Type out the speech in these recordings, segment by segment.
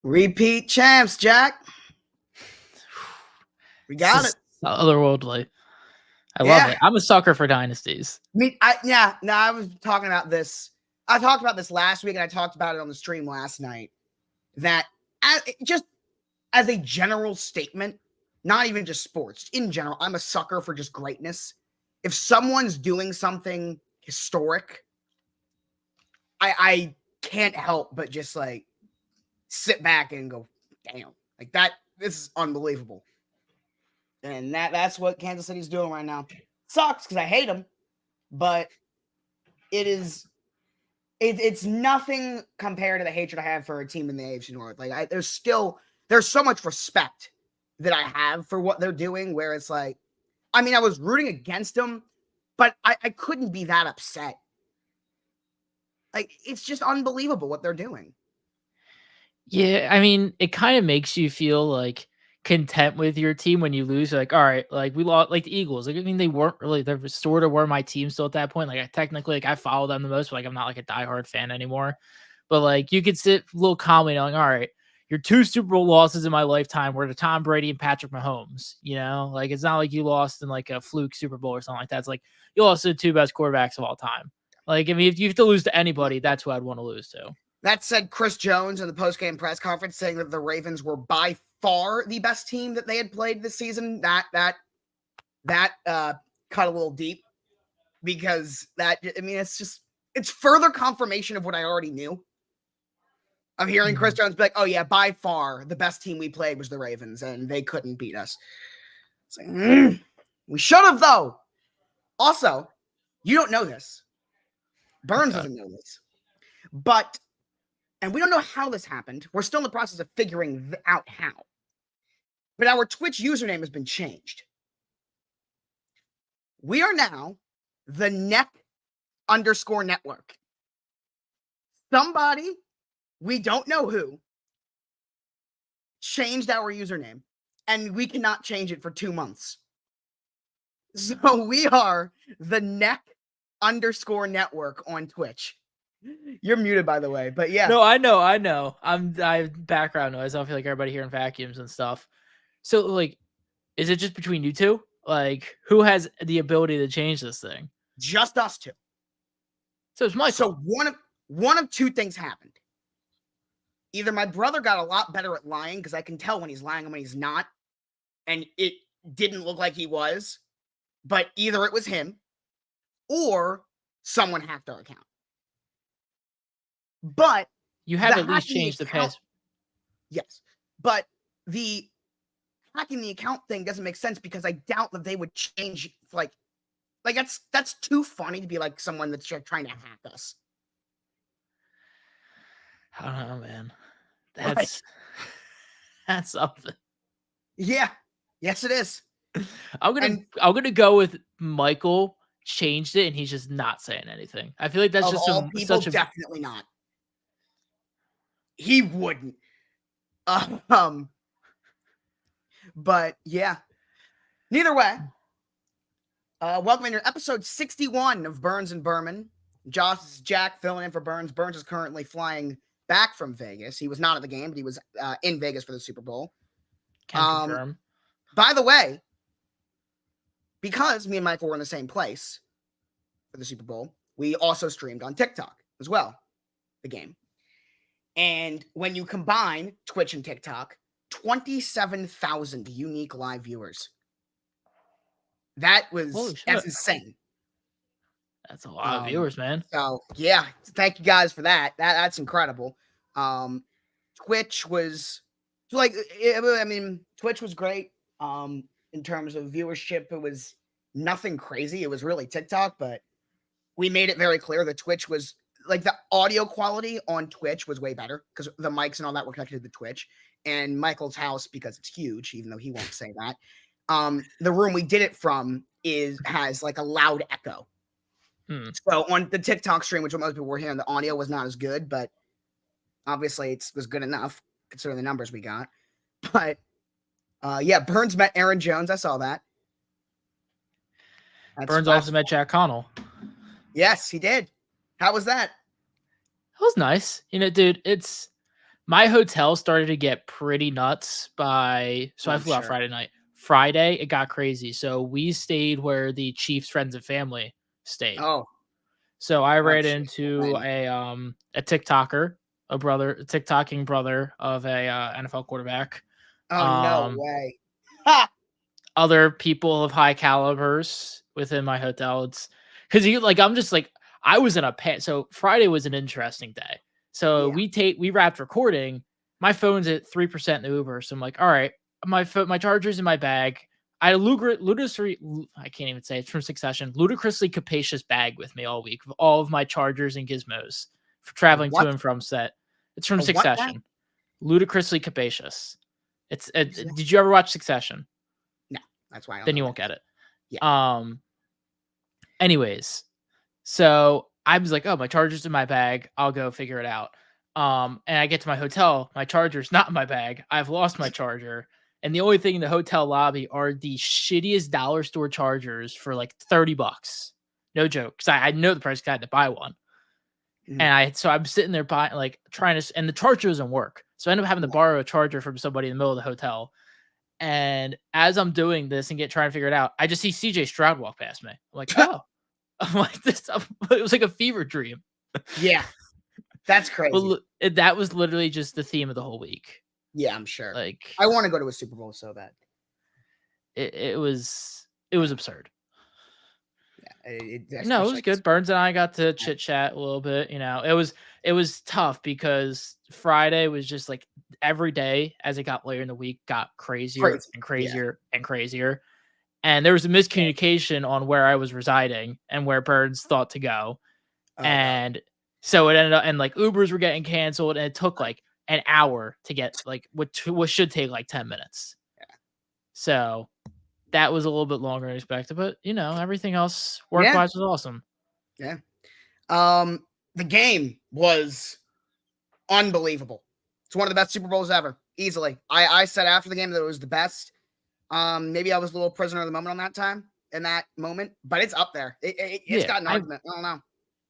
Repeat champs, Jack. We got it. Otherworldly. I love it. I'm a sucker for dynasties. I was talking about this. I talked about this last week, and I talked about it on the stream last night. That just as a general statement, not even just sports, in general, I'm a sucker for just greatness. If someone's doing something historic, I can't help but just like sit back and go, damn, like that. This is unbelievable. And that's what Kansas City's doing right now. Sucks because I hate them, but it's nothing compared to the hatred I have for a team in the AFC North. Like there's so much respect that I have for what they're doing, where it's like, I mean, I was rooting against them, but I couldn't be that upset. Like, it's just unbelievable what they're doing. Yeah, I mean, it kind of makes you feel like content with your team when you lose. You're like, all right, like we lost, like the Eagles. Like, I mean, they sort of were my team still at that point. Like, I follow them the most, but like I'm not like a diehard fan anymore. But like, you could sit a little calmly knowing, all right, your 2 Super Bowl losses in my lifetime were to Tom Brady and Patrick Mahomes. You know, like it's not like you lost in like a fluke Super Bowl or something like that. It's like you lost to the 2 best quarterbacks of all time. Like, I mean, if you have to lose to anybody, that's who I'd want to lose to. That said, Chris Jones in the post-game press conference saying that the Ravens were by far the best team that they had played this season. That cut a little deep, because it's further confirmation of what I already knew. I'm hearing Chris Jones be like, oh yeah, by far the best team we played was the Ravens, and they couldn't beat us. It's like, we should have, though. Also, you don't know this. Burns doesn't know this. But, and we don't know how this happened. We're still in the process of figuring out how. But our Twitch username has been changed. We are now the Neck_Network. Somebody, we don't know who, changed our username, and we cannot change it for 2 months. So we are the Neck_Network on Twitch. You're muted, by the way, but yeah. No, I know. I have background noise. I don't feel like everybody hearing vacuums and stuff. So, like, is it just between you two? Like, who has the ability to change this thing? Just us two. So it's my fault. So one of two things happened. Either my brother got a lot better at lying, because I can tell when he's lying and when he's not, and it didn't look like he was, but either it was him or someone hacked our account. But you have at least changed the password. Yes, but the hacking the account thing doesn't make sense, because I doubt that they would change like that's too funny to be like someone that's trying to hack us. I don't know, man. That's something. Yeah. Yes, it is. I'm gonna go with Michael changed it and he's just not saying anything. I feel like that's just definitely not. He wouldn't. But yeah. Neither way. Welcome to episode 61 of Burns and Berman. Jack filling in for Burns. Burns is currently flying back from Vegas. He was not at the game, but he was in Vegas for the Super Bowl. Can confirm. By the way, because me and Michael were in the same place for the Super Bowl, we also streamed on TikTok as well, the game. And when you combine Twitch and TikTok, 27,000 unique live viewers. That's insane. That's a lot of viewers, man. So yeah, thank you guys for that. That's incredible. Twitch was Twitch was great. In terms of viewership, it was nothing crazy. It was really TikTok, but we made it very clear that Twitch was like the audio quality on Twitch was way better because the mics and all that were connected to the Twitch. And Michael's house, because it's huge, even though he won't say that, the room we did it from has like a loud echo. So on the TikTok stream, which most people were hearing, the audio was not as good, but obviously it was good enough considering the numbers we got. But yeah, Burns met Aaron Jones. I saw that. Burns also met Jack Connell. Yes, he did. How was that? It was nice. You know, dude, it's My hotel started to get pretty nuts by so Oh, I I'm flew out sure. Friday night. Friday, it got crazy. So we stayed where the Chiefs' friends and family stayed. Oh, So I oh ran shit. into When? a TikToker, a TikToking brother of a NFL quarterback. Oh, no Um, way. Ha! Other people of high calibers within my hotel. It's because you like I'm just like I was in a panic. So Friday was an interesting day. So Yeah. we wrapped recording. My phone's at 3% in the Uber. So I'm like, all right, my charger's in my bag. I had a I can't even say it's from Succession, ludicrously capacious bag with me all week of all of my chargers and gizmos for A traveling to what? and from set. It's from A what bag? Succession. Ludicrously capacious. Who's that? Did you ever watch Succession? No, that's why I don't Then know you what won't that is. get it. Yeah. Um, Anyways, so I was like, "Oh, my charger's in my bag. I'll go figure it out." And I get to my hotel, my charger's not in my bag. I've lost my charger, and the only thing in the hotel lobby are the shittiest dollar store chargers for like $30. No joke, because I know the price 'cause I had to buy one. Mhm. And I'm sitting there buying like trying to and the charger doesn't work. So I end up having to Yeah. borrow a charger from somebody in the middle of the hotel. And as I'm doing this and trying to figure it out, I just see CJ Stroud walk past me. I'm like, oh, I'm like this. It was like a fever dream. Yeah. That's But crazy. that was literally just the theme of the whole week. Yeah, I'm sure. Like I want to go to a Super Bowl so bad. it was Yeah. absurd. Yeah. No, it was Especially good. Burns and I got to chit chat a little bit. It was tough because Friday was just like every day as it got later in the week got crazier crazy. and Yeah. crazier and crazier. And there was a miscommunication on where I was residing and where Burns thought to go. Oh god. And so it ended up and like Ubers were getting canceled and it took like an hour to get like what should take like 10 minutes. So that was a little bit longer than expected, but everything else work Yeah. wise was awesome. Yeah. The game was unbelievable. It's one of the best Super Bowls ever, easily. I said after the game that it was the best. Maybe I was a little prisoner of the moment on that time in that moment, but it's up there. It's Yeah. got an I argument. I don't know.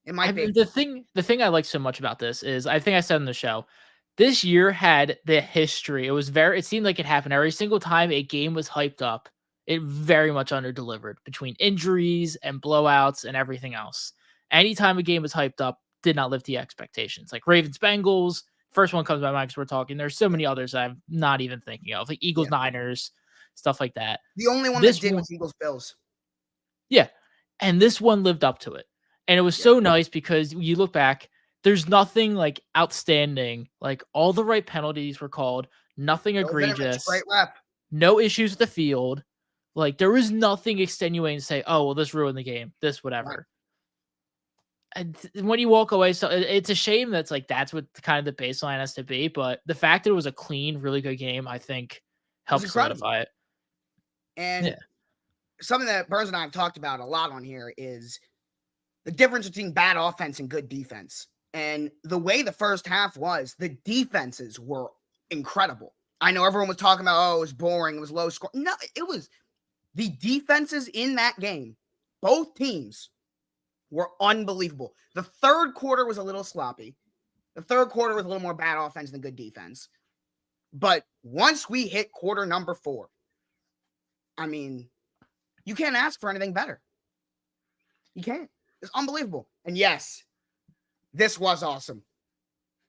It I might be. the thing I like so much about this is I think I said in the show, this year had the history. It seemed like it happened every single time a game was hyped up. It very much underdelivered between injuries and blowouts and everything else. Anytime a game was hyped up, did not live to the expectations. Like Ravens Bengals, first one comes to my mind because we're talking. There's so Yeah. many others that I'm not even thinking of, like Eagles Yeah. Niners, stuff like that. The only one that This did one, was Eagles Bills. yeah, and this one lived up to it. And it was Yeah. so nice because you look back, there's nothing like outstanding. Like all the right penalties were called, nothing Bill Vinovich, great egregious, rep. no issues with the field. Like there was nothing extenuating to say, oh, well, this ruined the game, this, Right. whatever. And when you walk away, so it's a shame that's like that's what kind of the baseline has to be. But the fact that it was a clean, really good game, I think It was helped incredible. solidify it. And Yeah. something that Burns and I have talked about a lot on here is the difference between bad offense and good defense. And the way the first half was, the defenses were incredible. I know everyone was talking about, oh, it was boring, it was low score. No, it was the defenses in that game. Both teams were unbelievable. The third quarter was a little sloppy. The third quarter was a little more bad offense than good defense. But once we hit quarter number 4, I mean, you can't ask for anything better. You can't. It's unbelievable. And yes, this was awesome.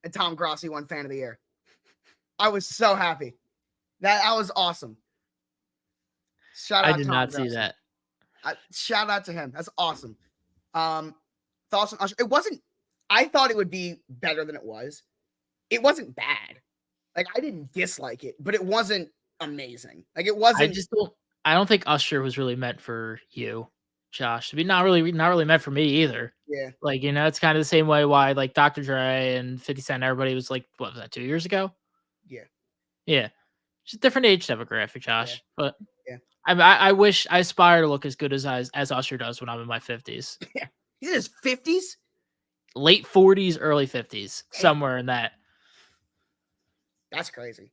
And Tom Grossi won Fan of the Year. I was so happy. That was awesome. Shout I out did Tom not see Grossi. that. Shout out to him. That's awesome. Thoughts on Usher? It wasn't. I thought it would be better than it was. It wasn't bad. Like I didn't dislike it, but it wasn't amazing. Like it I wasn't. just don't think Usher was really meant for you, Josh. To be not really meant for me either. Yeah, Like, it's kind of the same way why like Dr. Dre and 50 Cent, everybody was like, what was that, 2 years ago? yeah, Yeah. Just different age demographic, yeah, Josh. But yeah. I wish I aspire to look as good as Usher does when I'm in my 50s. Yeah. He's in his 50s. Late 40s, early 50s, Damn, somewhere in that. that's crazy.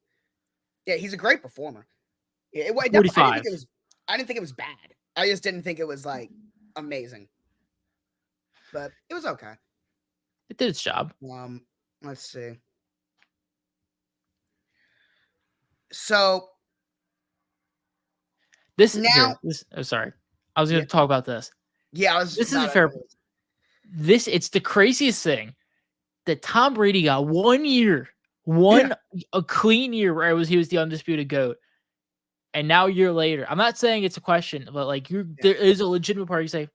Yeah, he's a great performer. Yeah, I didn't think 45. it was. I didn't think it was bad. I just didn't think it was like amazing. But it was okay. It did its job. Let's see. So This now, here, this oh, sorry. I was yeah, gonna talk about this. yeah, I was This is a about fair to. this it's the craziest thing that Tom Brady got 1 year, Yeah, a clean year where he was the undisputed GOAT, and now a year later, I'm not saying it's a question, but, like, yeah, there is a legitimate part you say,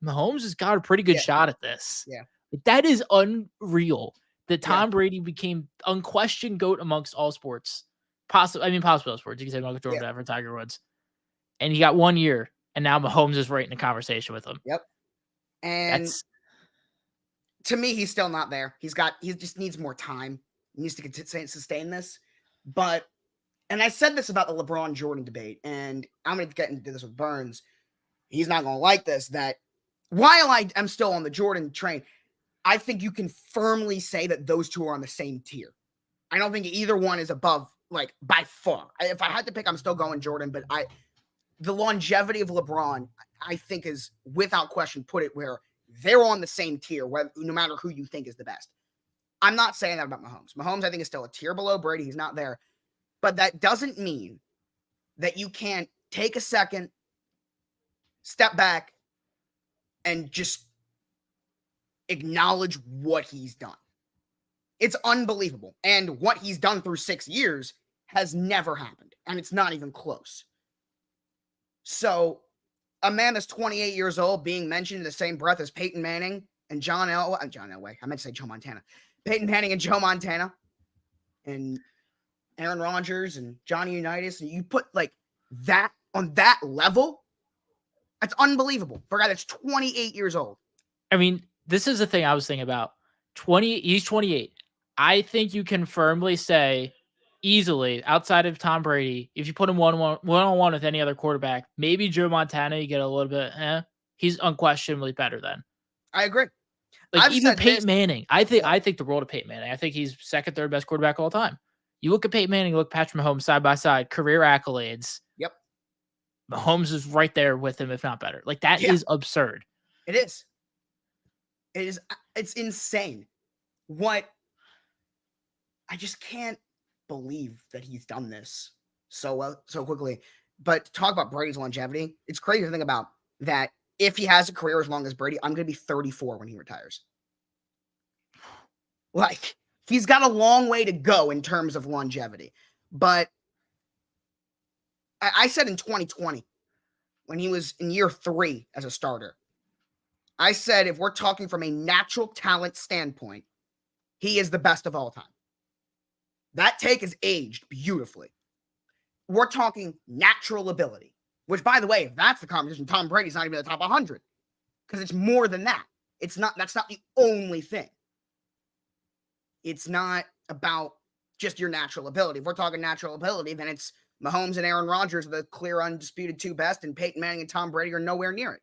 Mahomes has got a pretty good yeah, shot at this." yeah, Like, that is unreal that yeah, Tom Brady became unquestioned GOAT amongst all sports. Possible all sports. You can say Michael yeah. Jordan, whatever, Tiger Woods. And he got 1 year, and now Mahomes is right in the conversation with him. Yep. And That's to me, he's still not there. He just needs more time. He needs to sustain this. But, and I said this about the LeBron Jordan debate, and I'm going to get into this with Burns. He's not going to like this. That while I am still on the Jordan train, I think you can firmly say that those two are on the same tier. I don't think either one is above, like, by far. If I had to pick, I'm still going Jordan, but the longevity of LeBron, I think, is without question put it where they're on the same tier, no matter who you think is the best. I'm not saying that about Mahomes. Mahomes, I think, is still a tier below Brady. He's not there. But that doesn't mean that you can't take a second, step back, and just acknowledge what he's done. It's unbelievable. And what he's done through 6 years has never happened. And it's not even close. So a man that's 28 years old being mentioned in the same breath as Peyton Manning and John Elway. I meant to say Joe Montana. Peyton Manning and Joe Montana and Aaron Rodgers and Johnny Unitas, and you put like that on that level, that's unbelievable for a guy that's 28 years old. I mean, this is the thing I was thinking about. He's 28. I think you can firmly say easily outside of Tom Brady, if you put him one-on-one with any other quarterback, maybe Joe Montana, you get a little bit, he's unquestionably better than. I agree. Like I've even said this. Peyton Manning. I think the world of Peyton Manning. I think he's second, third best quarterback of all time. You look at Peyton Manning, look at Patrick Mahomes side by side, career accolades. Yep. Mahomes is right there with him, if not better. Like that is absurd. It is. It is. It's insane. What I just can't believe that he's done this so well, so quickly. But to talk about Brady's longevity, it's crazy to think about that. If he has a career as long as Brady, I'm going to be 34 when he retires. Like, he's got a long way to go in terms of longevity. But I said in 2020, when he was in year 3 as a starter, I said if we're talking from a natural talent standpoint, he is the best of all time. That take is aged beautifully. We're talking natural ability, which, by the way, if that's the conversation, Tom Brady's not even in the top 100 because it's more than that. That's not the only thing. It's not about just your natural ability. If we're talking natural ability, then it's Mahomes and Aaron Rodgers are the clear undisputed 2 best, and Peyton Manning and Tom Brady are nowhere near it.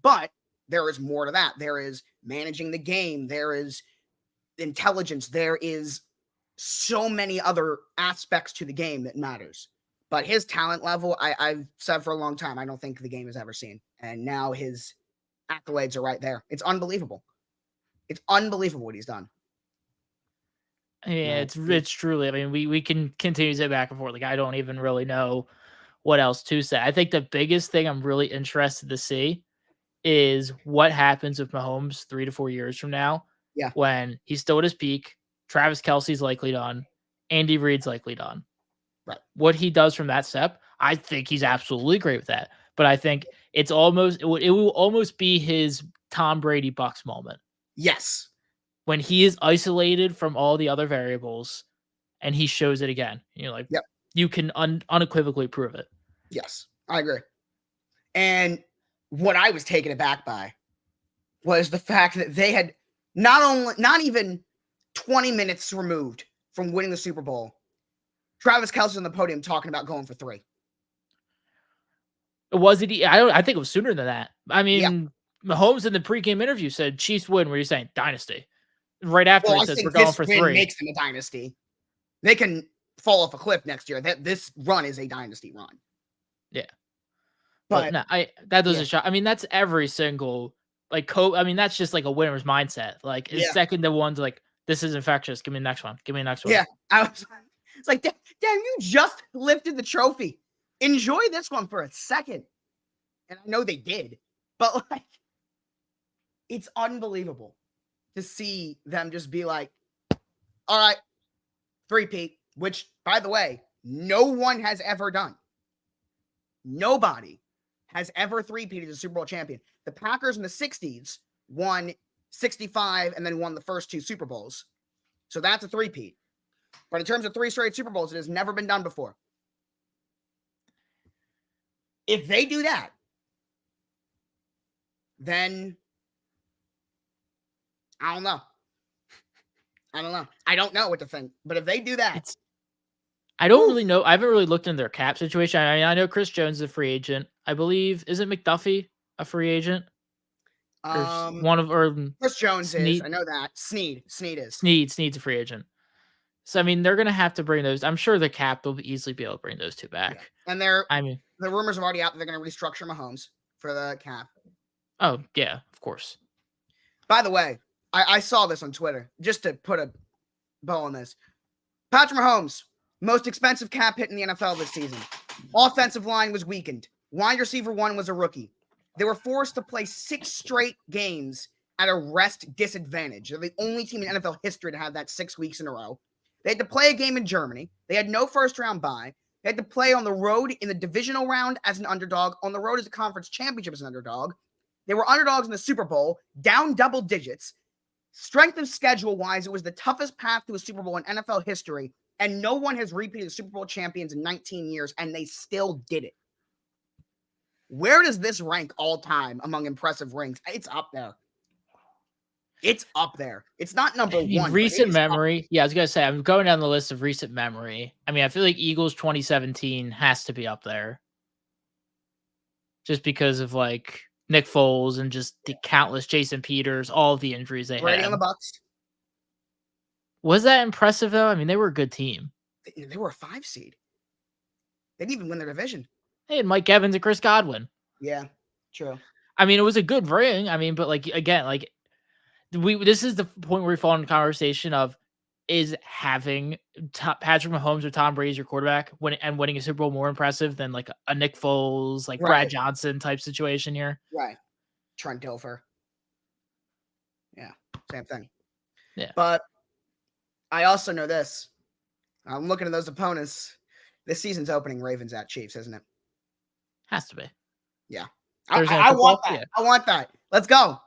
But there is more to that. There is managing the game. There is intelligence. There is so many other aspects to the game that matters. But his talent level, I've said for a long time, I don't think the game has ever seen. And now his accolades are right there. It's unbelievable. It's unbelievable what he's done. Yeah, it's truly. I mean, we can continue to say back and forth. Like I don't even really know what else to say. I think the biggest thing I'm really interested to see is what happens with Mahomes 3 to 4 years from now. Yeah. When he's still at his peak, Travis Kelce's likely done, Andy Reid's likely done. Right. What he does from that step, I think he's absolutely great with that. But I think it will almost be his Tom Brady Bucks moment. Yes. When he is isolated from all the other variables and he shows it again. You're like, yep. You can unequivocally prove it. Yes, I agree. And what I was taken aback by was the fact that they had not even 20 minutes removed from winning the Super Bowl, Travis Kelce on the podium talking about going for 3. Was it? I think it was sooner than that. I mean, Mahomes in the pregame interview said Chiefs win. What are you saying? Dynasty. Right after he says we're going for 3. Makes them a dynasty. They can fall off a cliff next year. This run is a dynasty run. Yeah. But no, that doesn't shock. I mean, that's every single I mean, that's just like a winner's mindset. Like it's second to one's like, this is infectious. Give me the next one. Give me the next one. Yeah. It's like, damn, you just lifted the trophy. Enjoy this one for a second. And I know they did, but like, it's unbelievable to see them just be like, all right, three-peat, which, by the way, no one has ever done. Nobody has ever three-peated as a Super Bowl champion. The Packers in the 60s won 65 and then won the first 2 Super Bowls. So that's a three-peat. But in terms of 3 straight Super Bowls, it has never been done before. If they do that, then I don't know. I don't know what to think. But if they do that, I don't really know. I haven't really looked into their cap situation. I know Chris Jones is a free agent. I believe, isn't McDuffie a free agent? Or Chris Jones is. Snead. I know that. Snead is. Snead's a free agent. So I mean, they're gonna have to bring those. I'm sure the cap will easily be able to bring those 2 back. Yeah. And the rumors are already out that they're going to restructure Mahomes for the cap. Oh yeah, of course. By the way, I saw this on Twitter just to put a bow on this. Patrick Mahomes, most expensive cap hit in the NFL this season. Offensive line was weakened. Wide receiver 1 was a rookie. They were forced to play 6 straight games at a rest disadvantage. They're the only team in NFL history to have that 6 weeks in a row. They had to play a game in Germany. They had no first-round bye. They had to play on the road in the divisional round as an underdog, on the road as a conference championship as an underdog. They were underdogs in the Super Bowl, down double digits. Strength of schedule-wise, it was the toughest path to a Super Bowl in NFL history, and no one has repeated the Super Bowl champions in 19 years, and they still did it. Where does this rank all-time among impressive rings? It's up there. It's up there. It's not number 1. Recent memory. Yeah, I was going to say, I'm going down the list of recent memory. I mean, I feel like Eagles 2017 has to be up there. Just because of like Nick Foles and just the countless Jason Peters, all of the injuries they Brady had. on the Bucs. Was that impressive though? I mean, they were a good team. They were a 5 seed. They didn't even win their division. They had Mike Evans and Chris Godwin. Yeah, true. I mean, it was a good ring. I mean, but like again, like this is the point where we fall into the conversation of is having Patrick Mahomes or Tom Brady as your quarterback winning a Super Bowl more impressive than like a Nick Foles, like Brad Johnson type situation here. Right. Trent Dilfer. Yeah, same thing. Yeah. But I also know this. I'm looking at those opponents. This season's opening Ravens at Chiefs, isn't it? Has to be. Yeah. I want that. Yeah. I want that. Let's go.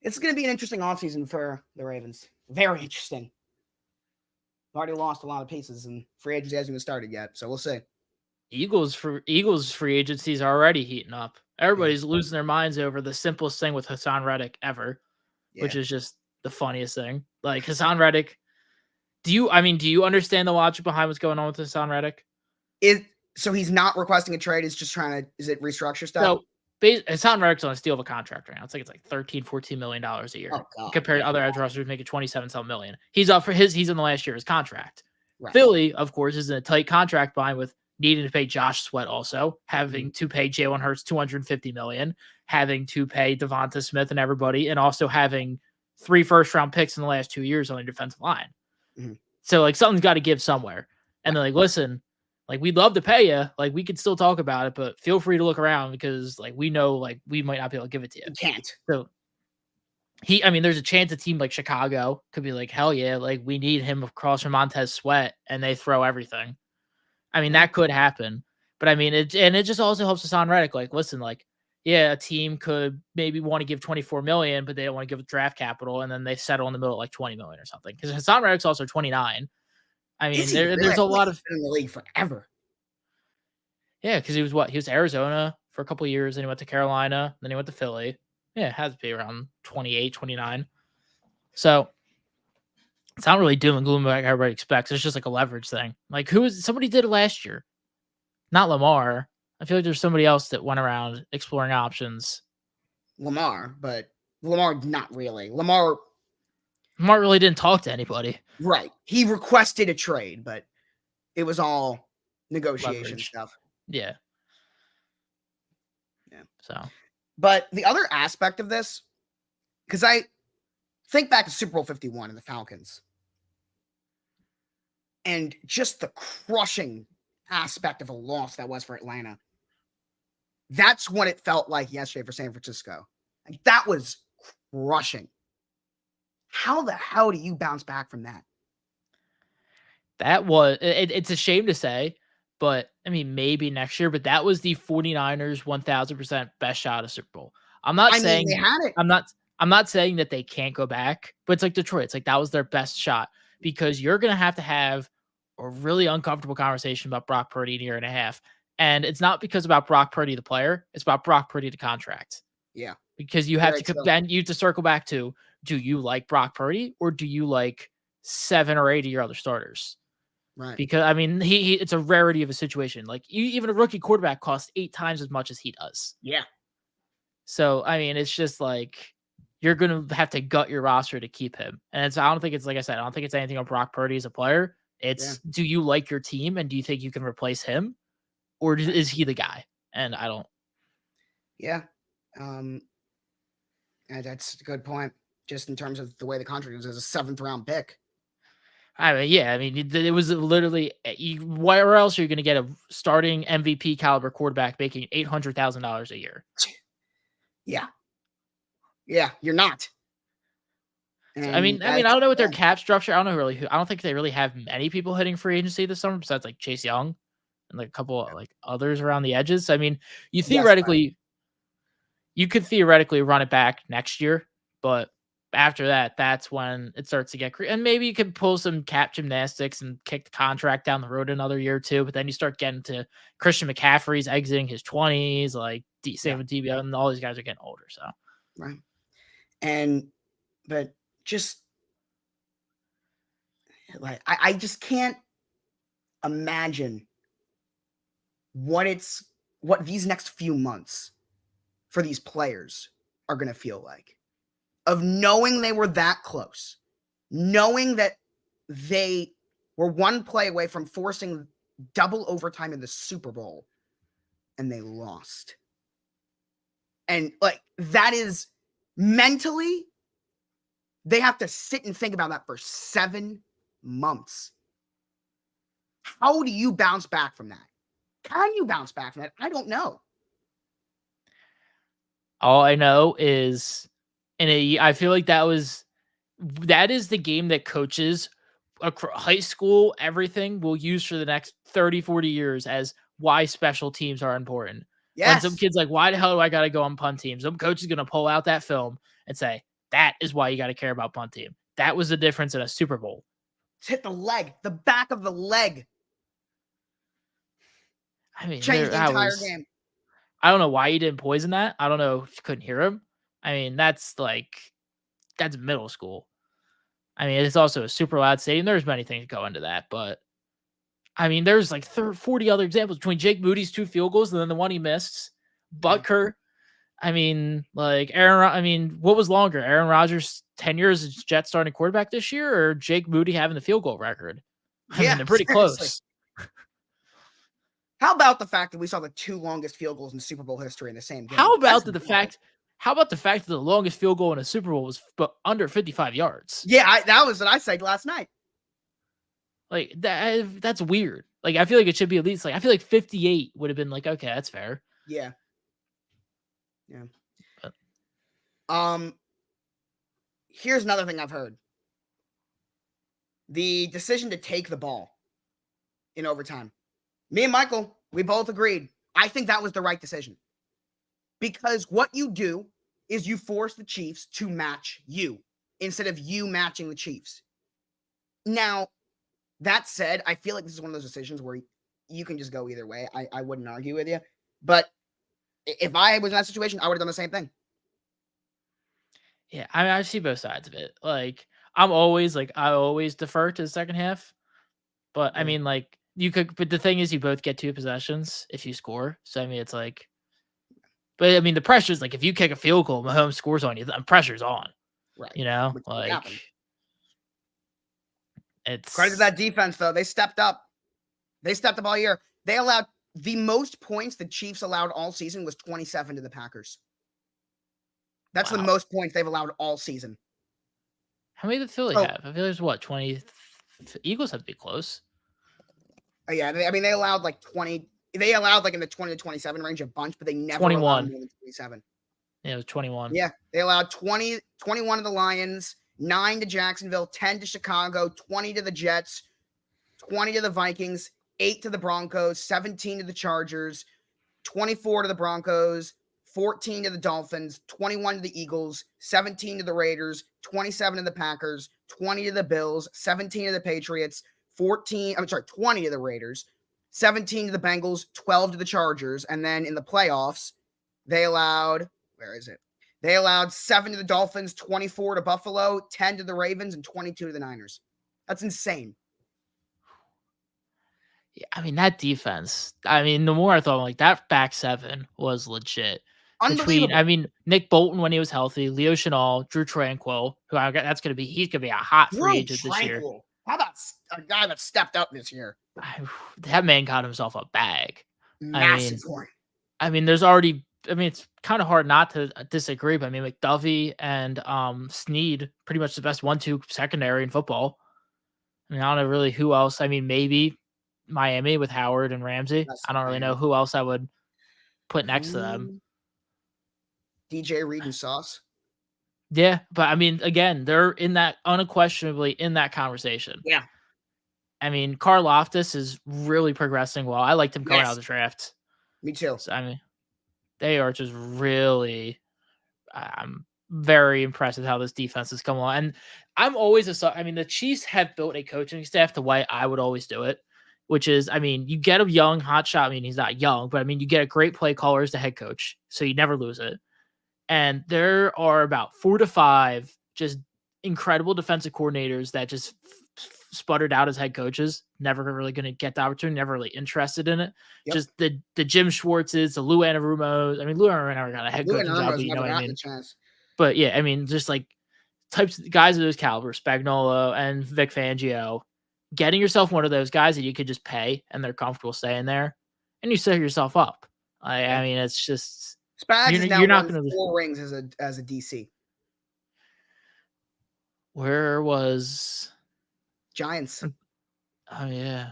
It's going to be an interesting offseason for the Ravens. Very interesting. Already lost a lot of pieces, and free agency hasn't even started yet, so we'll see. Eagles free agencies are already heating up. Everybody's losing their minds over the simplest thing with Hassan Reddick ever, which is just the funniest thing. Like Hassan Reddick. Do you understand the logic behind what's going on with Hassan Reddick? So he's not requesting a trade. Is just trying to, is it restructure stuff? So Hassan Reddick's on a steal of a contract right now. It's like $13-14 million a year compared to other edge rushers making 27 million. He's up for he's in the last year of his contract. Right. Philly, of course, is in a tight contract bind with needing to pay Josh Sweat, also having to pay Jalen Hurts $250 million, having to pay Devonta Smith and everybody, and also having 3 first-round picks in the last 2 years on the defensive line. Mm-hmm. So like something's got to give somewhere. And they're like, listen, like we'd love to pay you, like we could still talk about it, but feel free to look around because like we know like we might not be able to give it to you. You can't. So there's a chance a team like Chicago could be like, hell yeah, like we need him across from Montez Sweat, and they throw everything. I mean, that could happen. But I mean, it just also helps Hassan Reddick. Like, listen, like, yeah, a team could maybe want to give $24 million, but they don't want to give draft capital, and then they settle in the middle at like $20 million or something. Because Hassan Reddick's also 29. I mean, there's a lot of in the league forever. Yeah, because he was Arizona for a couple of years, then he went to Carolina, then he went to Philly. Yeah, it has to be around 28, 29. So it's not really doom and gloom like everybody expects. It's just like a leverage thing. Like somebody did it last year. Not Lamar. I feel like there's somebody else that went around exploring options. Lamar, but Lamar not really. Lamar really didn't talk to anybody. Right. He requested a trade, but it was all negotiation leverage stuff. Yeah. Yeah. So, but the other aspect of this, because I think back to Super Bowl 51 and the Falcons. and just the crushing aspect of a loss that was for Atlanta. That's what it felt like yesterday for San Francisco. Like, that was crushing. How the hell do you bounce back from that? That was it's a shame to say, but I mean, maybe next year, but that was the 49ers 1000% best shot at Super Bowl. I'm not I mean, they saying had it. I'm not I'm not saying that they can't go back, but it's like Detroit. It's like that was their best shot because you're gonna have to have a really uncomfortable conversation about Brock Purdy in a year and a half. And it's not because about Brock Purdy the player, it's about Brock Purdy the contract. Yeah, Because you have very to true. then you have to circle back to, do you like Brock Purdy or do you like 7 or 8 of your other starters? Right. Because I mean, he it's a rarity of a situation. Like even a rookie quarterback costs 8 times as much as he does. Yeah. So I mean, it's just like you're gonna have to gut your roster to keep him. And it's I don't think it's like I said, I don't think it's anything on Brock Purdy as a player. Yeah. It's, do you like your team and do you think you can replace him, or Right. is he the guy? And I don't. Yeah. That's a good point. Just in terms of the way the contract is as a 7th-round pick. I mean, yeah, I mean, it was literally where else are you going to get a starting MVP caliber quarterback making $800,000 a year? Yeah. Yeah, you're not. So, And I that's don't know what their yeah, cap structure. I don't know really who. I don't think they really have many people hitting free agency this summer besides like Chase Young and like a couple of, yeah. like others around the edges. I mean, Yes, right. you could theoretically run it back next year, but after that, that's when it starts to get and maybe you could pull some cap gymnastics and kick the contract down the road another year or two. But then you start getting to Christian McCaffrey's exiting his 20s, like Yeah, same with DB, and all these guys are getting older. So right. And but just like I just can't imagine what these next few months for these players are going to feel like, of knowing they were that close, knowing that they were one play away from forcing double overtime in the Super Bowl and they lost. And like, that is mentally, they have to sit and think about that for 7 months. How do you bounce back from that? Can you bounce back from that? I don't know. all I know is I feel like that is the game that coaches high school, everything will use for the next 30, 40 years as why special teams are important. When some Yes. kid's like, why the hell do I got to go on punt team? Some coach is going to pull out that film and say, that is why you got to care about punt team. That was the difference in a Super Bowl. Hit the leg, the back of the leg. I mean, Changed the entire game. I don't know why you didn't poison that. I don't know if you couldn't hear him. I mean, that's middle school. I mean, it's also a super loud stadium. There's many things that go into that, but I mean, there's like 40 other examples between Jake Moody's 2 field goals and then the one he missed. Yeah. Butker. I mean, like I mean, what was longer? Aaron Rodgers' 10 years as Jets starting quarterback this year or Jake Moody having the field goal record? I mean, Yeah, they're pretty seriously. close. How about the fact that we saw the 2 longest field goals in Super Bowl history in the same game? How about Wild. how about the fact that the longest field goal in a Super Bowl was under 55 yards? Yeah, that was what I said last night. Like that's weird. Like I feel like it should be at least like I feel like 58 would have been like, okay, that's fair. Yeah. Yeah. But Here's another thing I've heard. The decision to take the ball in overtime. Me and Michael, we both agreed. I think that was the right decision. Because what you do is you force the Chiefs to match you instead of you matching the Chiefs. Now, that said, I feel like this is one of those decisions where you can just go either way. I wouldn't argue with you. But if I was in that situation, I would have done the same thing. yeah, I mean, I see both sides of it. Like I always defer to the second half. But I Yeah. mean, like but the thing is, you both get 2 possessions if you score. So I mean, it's like, but I mean, the pressure is like if you kick a field goal, Mahomes scores on you, the pressure's on. Right. You know, Which like happened. Credit to it's that defense, though. They stepped up. They stepped up all year. They allowed the most points the Chiefs allowed all season was 27 to the Packers. That's the wow. most points they've allowed all season. How many did Philly So have? I feel there's what 20. Eagles have to be close. Yeah, they allowed like 20. They allowed like in the 20 to 27 range a bunch, but they never allowed 21. more than 27. Yeah, it was 21. Yeah, they allowed 21 to the Lions, 9 to Jacksonville, 10 to Chicago, 20 to the Jets, 20 to the Vikings, 8 to the Broncos, 17 to the Chargers, 24 to the Broncos, 14 to the Dolphins, 21 to the Eagles, 17 to the Raiders, 27 to the Packers, 20 to the Bills, 17 to the Patriots, 20 to the Raiders, 17 to the Bengals, 12 to the Chargers, and then in the playoffs, they allowed, where is it? They allowed 7 to the Dolphins, 24 to Buffalo, 10 to the Ravens, and 22 to the Niners. That's insane. Yeah, I mean, that defense, I mean, the more I thought, like, that back seven was legit. Between, I Unbelievable. mean, Nick Bolton when he was healthy, Leo Chenal, Drew Tranquill, who I got, he's gonna be a hot free Drew agent this year. Tranquill. How about a guy that stepped up this year? That man got himself a bag. Massive one. I mean, there's already, I mean, it's kind of hard not to disagree, but I mean, McDuffie and Snead, pretty much the best 1-2 secondary in football. I mean, I don't know really who else. I mean, maybe Miami with Howard and Ramsey. That's I don't really know who else I would put next to them. DJ Reed and Sauce. Yeah, but I mean, again, they're in that unquestionably in that conversation. Yeah. I mean, Karlaftis is really progressing well. I liked him coming out of the draft. Me too. So, I mean, they are just really, I'm very impressed with how this defense has come along. And I'm always I mean, the Chiefs have built a coaching staff the way I would always do it, which is, I mean, you get a young hotshot. I mean, he's not young, but I mean, you get a great play caller as the head coach, so you never lose it. And there are about 4 to 5 just incredible defensive coordinators that just sputtered out as head coaches, never really going to get the opportunity, never really interested in it. Yep. Just the Jim Schwartzes, the Lou Anarumo. I mean, Lou Anarumo never got a head coaching job, but you know what I mean? But yeah, I mean, just like types of guys of those caliber, Spagnuolo and Vic Fangio, getting yourself one of those guys that you could just pay and they're comfortable staying there, and you set yourself up. I mean, it's just Spags is now you're not going to 4 rings as a DC. Where was Giants? Oh yeah,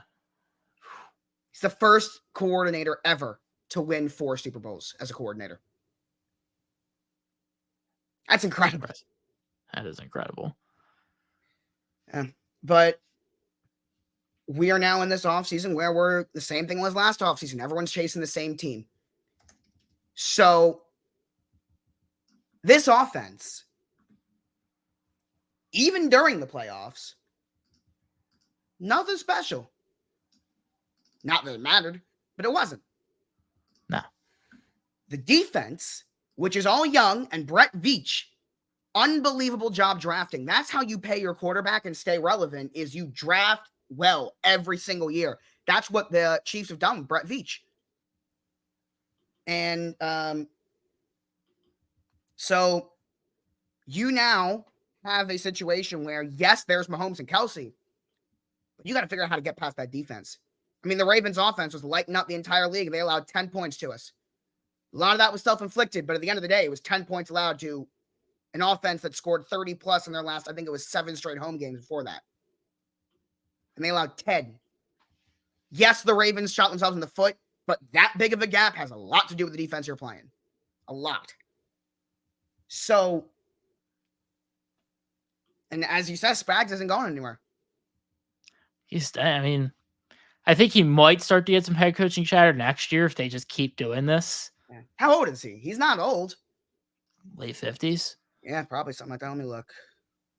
he's the first coordinator ever to win 4 Super Bowls as a coordinator. That's incredible. That is incredible. Yeah. But we are now in this offseason where we're the same thing was last offseason. Everyone's chasing the same team. So this offense, even during the playoffs, nothing special. Not that it mattered, but it wasn't. No. The defense, which is all young, and Brett Veach, unbelievable job drafting. That's how you pay your quarterback and stay relevant, is you draft well every single year. That's what the Chiefs have done with Brett Veach. And so you now have a situation where, yes, there's Mahomes and Kelsey, but you got to figure out how to get past that defense. I mean, the Ravens offense was lighting up the entire league. They allowed 10 points to us. A lot of that was self-inflicted, but at the end of the day, it was 10 points allowed to an offense that scored 30 plus in their last, I think it was 7 straight home games before that. And they allowed 10. Yes, the Ravens shot themselves in the foot, but that big of a gap has a lot to do with the defense you're playing. A lot. So, and as you said, Spags isn't going anywhere. I mean, I think he might start to get some head coaching chatter next year if they just keep doing this. Yeah. How old is he? He's not old. Late 50s? Yeah, probably something like that. Let me look.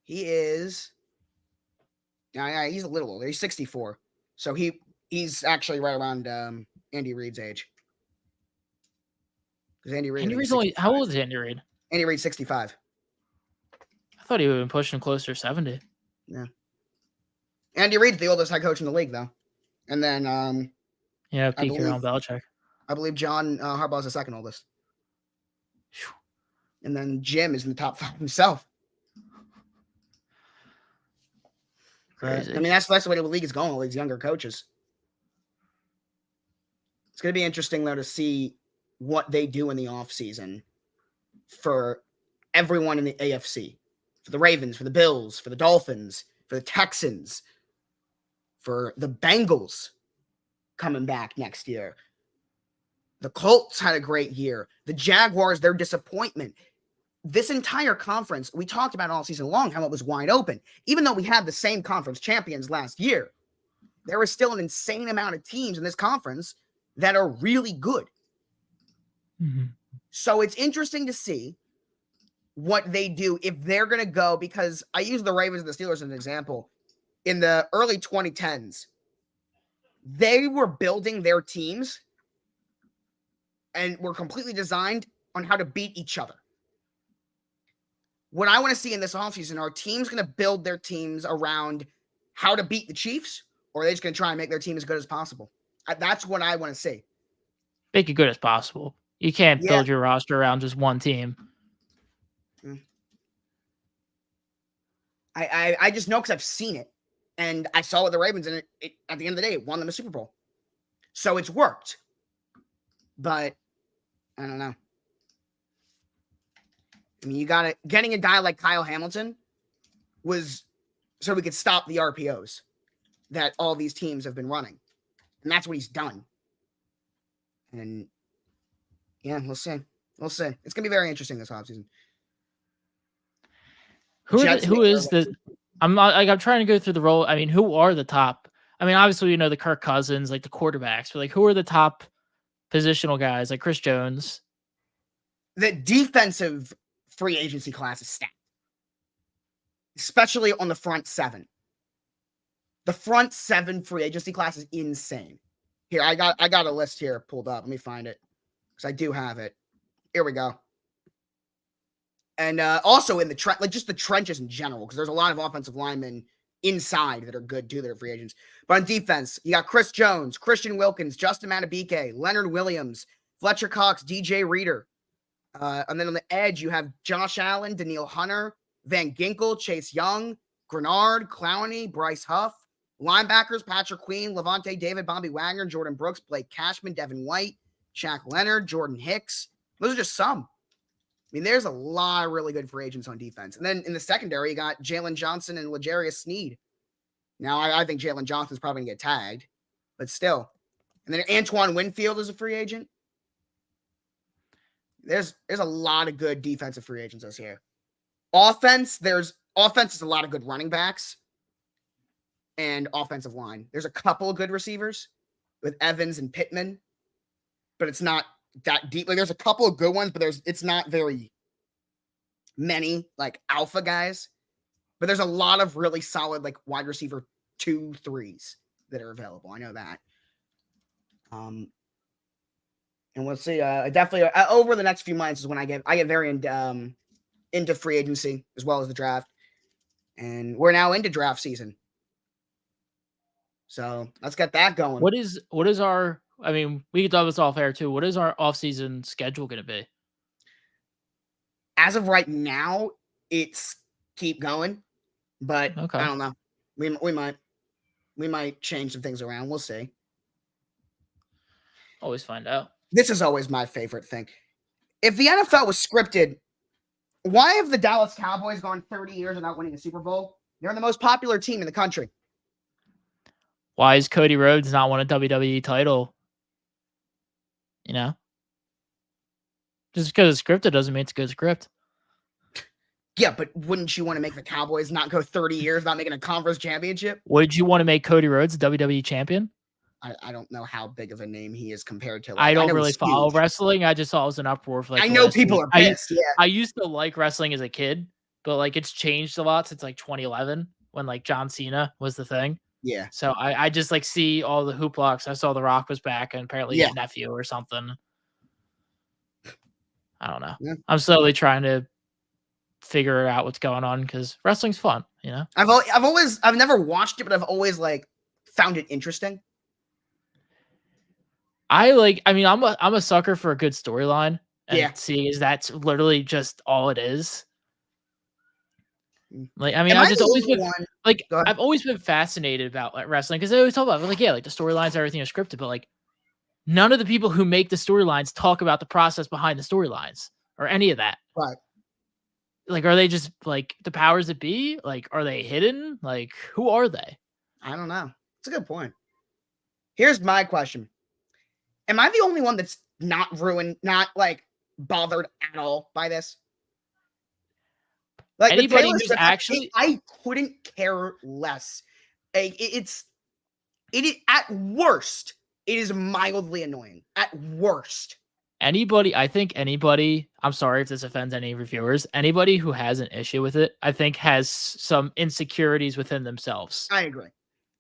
He is. Yeah, he's a little older. He's 64. So he's actually right around Andy Reid's age. Because Andy Reid's only, how old is Andy Reid? Andy Reid's 65. I thought he would have been pushing closer to 70. Yeah. Andy Reid's the oldest head coach in the league, though. And then yeah, peek around Belichick. I believe John Harbaugh is the second oldest. And then Jim is in the top 5 himself. Crazy. I mean, that's the way the league is going, all these younger coaches. It's going to be interesting, though, to see what they do in the offseason for everyone in the AFC. For the Ravens, for the Bills, for the Dolphins, for the Texans, for the Bengals. coming back next year. The Colts had a great year. The Jaguars, their disappointment. This entire conference, we talked about all season long how it was wide open. Even though we had the same conference champions last year, there was still an insane amount of teams in this conference that are really good. Mm-hmm. So it's interesting to see what they do if they're going to go, because I use the Ravens and the Steelers as an example. In the early 2010s, they were building their teams and were completely designed on how to beat each other. What I want to see in this offseason, are teams going to build their teams around how to beat the Chiefs, or are they just going to try and make their team as good as possible? That's what I want to see. Make it good as possible. You can't Yeah. build your roster around just one team. I just know because I've seen it, and I saw with the Ravens, and it at the end of the day, it won them a Super Bowl. So it's worked. But I don't know. I mean, getting a guy like Kyle Hamilton was so we could stop the RPOs that all these teams have been running. And that's what he's done. And yeah, we'll see. We'll see. It's gonna be very interesting this offseason. I'm trying to go through the role. I mean, who are the top? I mean, obviously you know the Kirk Cousins, like the quarterbacks, but like who are the top positional guys, like Chris Jones? The defensive free agency class is stacked, especially on the front seven. The front seven free agency class is insane. Here, I got a list here pulled up. Let me find it because I do have it. Here we go. And also in the just the trenches in general, because there's a lot of offensive linemen inside that are good too, that are free agents. But on defense, you got Chris Jones, Christian Wilkins, Justin Madubuike, Leonard Williams, Fletcher Cox, DJ Reader. And then on the edge, you have Josh Allen, Daniil Hunter, Van Ginkel, Chase Young, Grenard, Clowney, Bryce Huff. Linebackers, Patrick Queen, Levante David, Bobby Wagner, Jordan Brooks, Blake Cashman, Devin White, Shaq Leonard, Jordan Hicks. Those are just some. I mean, there's a lot of really good free agents on defense. And then in the secondary, you got Jalen Johnson and L'Jarius Sneed. Now, I think Jalen Johnson's probably going to get tagged, but still. And then Antoine Winfield is a free agent. There's a lot of good defensive free agents this year. Offense is a lot of good running backs and offensive line. There's a couple of good receivers with Evans and Pittman, but it's not that deep. Like, there's a couple of good ones, but it's not very many like alpha guys. But there's a lot of really solid like wide receiver 2, 3s that are available. I know that. And we'll see. Definitely over the next few months is when I get very into free agency as well as the draft, and we're now into draft season. So let's get that going. What is our? I mean, we can talk this off air too. What is our off-season schedule going to be? As of right now, it's keep going, but okay. I don't know. We might change some things around. We'll see. Always find out. This is always my favorite thing. If the NFL was scripted, why have the Dallas Cowboys gone 30 years without winning a Super Bowl? They're the most popular team in the country. Why is Cody Rhodes not won a WWE title? You know? Just because it's scripted doesn't mean it's a good script. Yeah, but wouldn't you want to make the Cowboys not go 30 years without making a conference championship? Would you want to make Cody Rhodes a WWE champion? I don't know how big of a name he is compared to. Like, I don't really follow wrestling. I just saw it was an uproar for like. I know people are pissed. I used to like wrestling as a kid, but like it's changed a lot since like 2011 when like John Cena was the thing. Yeah. So I just like see all the hoopla. I saw The Rock was back and apparently his nephew or something. I don't know. Yeah. I'm slowly trying to figure out what's going on because wrestling's fun, you know. I've never watched it, but I've always like found it interesting. I'm a sucker for a good storyline. And seeing is that's literally just all it is. Like, I mean, I've always been fascinated about like wrestling because they always talk about like the storylines, everything is scripted, but like none of the people who make the storylines talk about the process behind the storylines or any of that. Right. Like, are they just like the powers that be? Like, are they hidden? Like, who are they? I don't know. It's a good point. Here's my question. Am I the only one that's not ruined, not like bothered at all by this? Like the Anybody Taylor who's Swift, actually I couldn't care less. It is at worst, it is mildly annoying. At worst. anybody, I think anybody, I'm sorry if this offends any reviewers, anybody who has an issue with it, I think has some insecurities within themselves. I agree.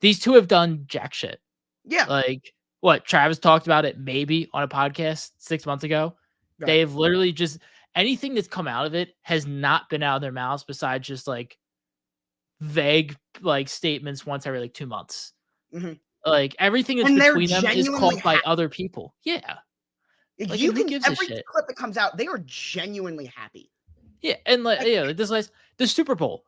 These two have done jack shit. Yeah. Like what Travis talked about it maybe on a podcast 6 months ago. Right. They've literally just anything that's come out of it has not been out of their mouths besides just like vague like statements once every like 2 months. Mhm. Like everything that's And they're between them is genuinely called by happy. other people. Yeah. Like, You and who can gives a every shit? clip that comes out, they are genuinely happy. Yeah, and like like this last the Super Bowl.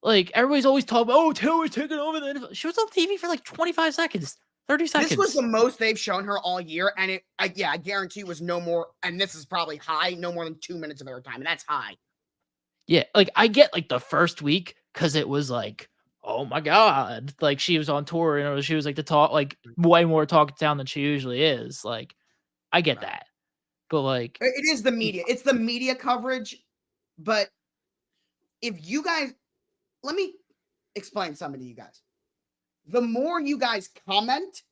Like everybody's always talking about, oh, Taylor's taking over the NFL. She was on TV for like 25 seconds, 30 seconds. This was the most they've shown her all year, and I guarantee was no more. And this is probably high, no more than 2 minutes of airtime, and that's high. Yeah, like I get like the first week because it was like, oh my god, like she was on tour and she was like the talk, like way more talking down than she usually is. Like I get Right. that, but like It is the media. It's the media coverage. But if you guys, let me explain something to you guys. The more you guys comment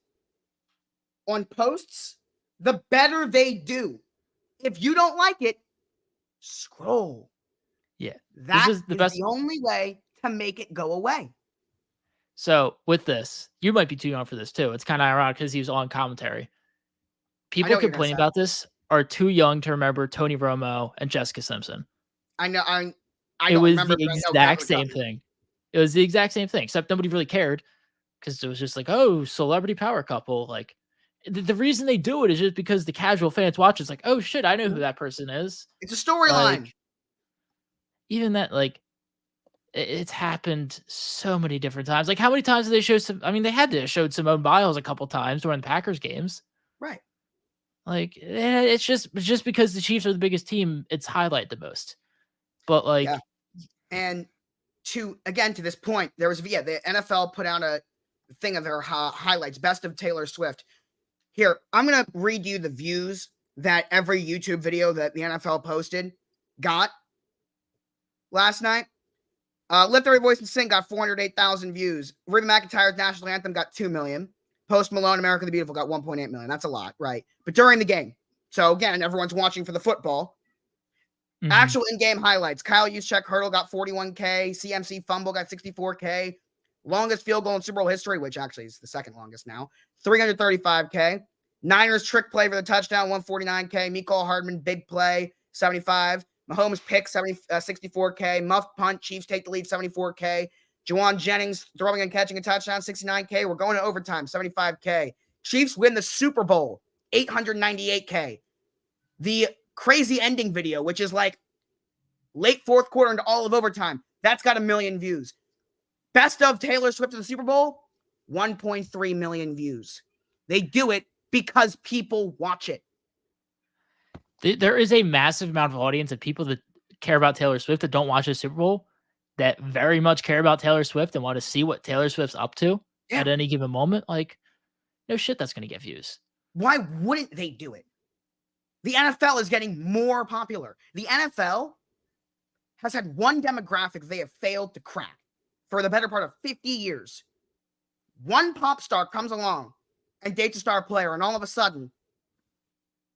on posts, the better they do. If you don't like it, scroll. yeah, That this is the best. the only way to make it go away. So with this, you might be too young for this too. It's kind of ironic because he was on commentary. I know People what you're gonna complaining say. about this are too young to remember Tony Romo and Jessica Simpson. I know. I It don't was remember, the but I know exactly exact what you're same talking thing. It was the exact same thing, except nobody really cared because it was just like, oh, celebrity power couple. Like the reason they do it is just because the casual fans watch. It's like, oh shit, I know who that person is. It's a storyline. Like even that, like it's happened so many different times. Like how many times did they show some? I mean, they had to have showed Simone Biles a couple times during the Packers games. Right. Like it's just because the Chiefs are the biggest team, it's highlight the most. But like, Yeah. And to this point, there was the NFL put out a thing of their highlights, best of Taylor Swift. Here, I'm gonna read you the views that every YouTube video that the NFL posted got last night. Lift Every Voice and Sing got 408,000 views. Reba McEntire's national anthem got 2 million. Post Malone, America the Beautiful got 1.8 million. That's a lot, right? But during the game. So again, everyone's watching for the football. mhm. Actual in-game highlights. Kyle Juszczyk hurdle got 41K. CMC fumble got 64K. Longest field goal in Super Bowl history, which actually is the second longest now, 335K. Niners trick play for the touchdown, 149K. Mecole Hardman big play, 75. Mahomes pick, 64K. Muff punt, Chiefs take the lead, 74K. Juwan Jennings throwing and catching a touchdown, 69K. We're going to overtime, 75K. Chiefs win the Super Bowl, 898K. The crazy ending video, which is like late fourth quarter into all of overtime, that's got 1 million views. Best of Taylor Swift in the Super Bowl, 1.3 million views. They do it because people watch it. There is a massive amount of audience of people that care about Taylor Swift that don't watch the Super Bowl that very much care about Taylor Swift and want to see what Taylor Swift's up to at any given moment. Like, no shit, that's going to get views. Why wouldn't they do it? The NFL is getting more popular. The NFL has had one demographic they have failed to crack for the better part of 50 years. One pop star comes along and dates a star player, and all of a sudden,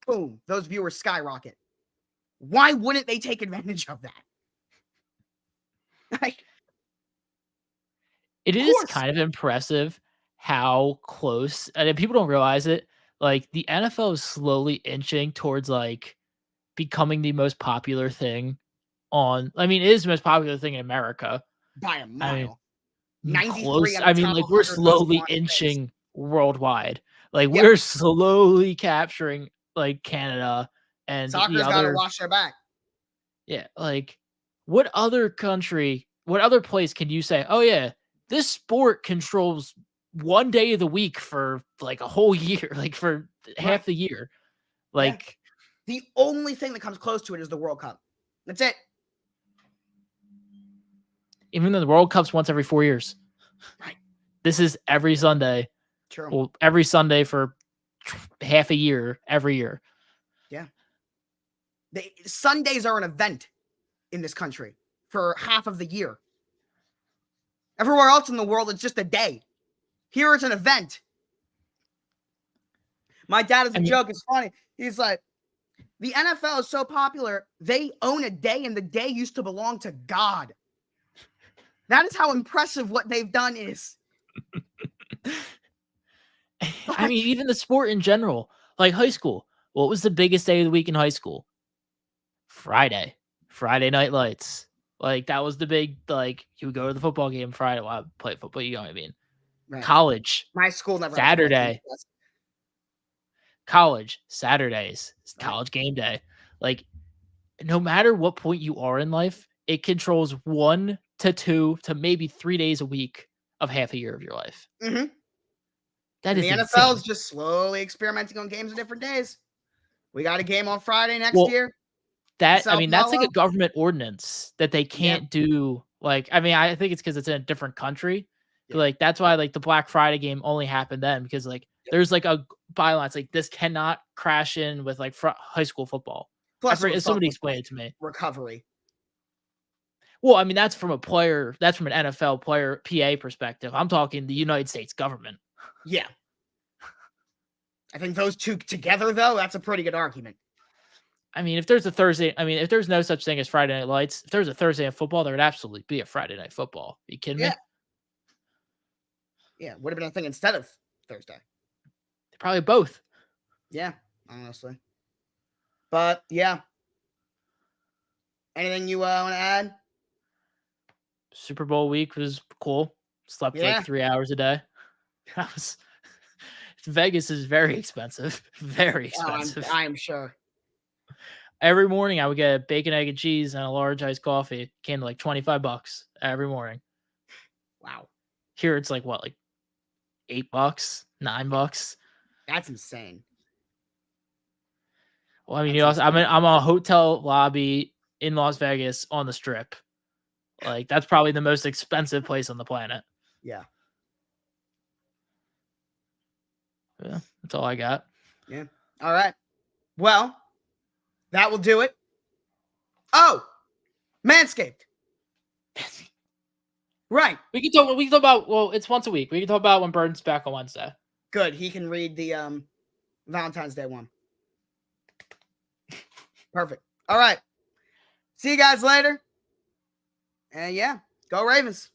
boom, those viewers skyrocket. Why wouldn't they take advantage of that? Like, it is kind of impressive how close, and people don't realize it, like the NFL is slowly inching towards like becoming the most popular thing on, I mean, it is the most popular thing in America. By a mile. I mean, 93 close. on I the mean, top like we're 100 most slowly watched things. inching worldwide. Like Yep. we're slowly capturing like Canada and Soccer's the got to other. wash their back. Yeah, like what other country, what other place can you say, oh yeah, this sport controls one day of the week for like a whole year, like for half the year? Like the only thing that comes close to it is the World Cup. That's it. even though the World Cup's once every 4 years. Right. This is every Sunday. True. Well, every Sunday for half a year, every year. Yeah. Sundays are an event in this country for half of the year. Everywhere else in the world, it's just a day. Here, it's an event. My dad is a joke. It's funny. He's like, the NFL is so popular, they own a day, and the day used to belong to God. That is how impressive what they've done is. I mean, even the sport in general, like high school. What was the biggest day of the week in high school? Friday night lights. Like that was the big, like you would go to the football game Friday. Well, I play football, you know what I mean? Right. College. My school never Saturday. College. Saturdays. Right. College game day. Like no matter what point you are in life, it controls 1 to 2 to maybe 3 days a week of half a year of your life. Mm-hmm. That and is the insane. NFL is just slowly experimenting on games on different days. We got a game on Friday next year. That's like a government ordinance that they can't do. Like, I mean, I think it's because it's in a different country. Yeah. Like, that's why like the Black Friday game only happened then because like there's like a byline. It's like this cannot crash in with like high school football. Plus, somebody explained it to me. Recovery. Well, I mean, that's from an NFL player PA perspective. I'm talking the United States government. Yeah. I think those two together, though, that's a pretty good argument. I mean, if there's no such thing as Friday Night Lights, if there's a Thursday night football, there would absolutely be a Friday Night Football. Are you kidding me? Yeah, would have been a thing instead of Thursday. Probably both. Yeah, honestly. But, yeah. Anything you want to add? Super Bowl week was cool. Slept like 3 hours a day. Vegas is very expensive. Very expensive. I'm sure. Every morning I would get a bacon, egg, and cheese and a large iced coffee. It came to like $25 every morning. Wow. Here it's like what, like $8, $9? That's insane. Well, I mean, I'm a hotel lobby in Las Vegas on the Strip. Like that's probably the most expensive place on the planet. Yeah. Yeah, that's all I got. Yeah. All right. Well, that will do it. Oh, Manscaped. Right. We can talk about, well, it's once a week. We can talk about when Burton's back on Wednesday. Good. He can read the Valentine's Day one. Perfect. All right. See you guys later. And yeah, go Ravens.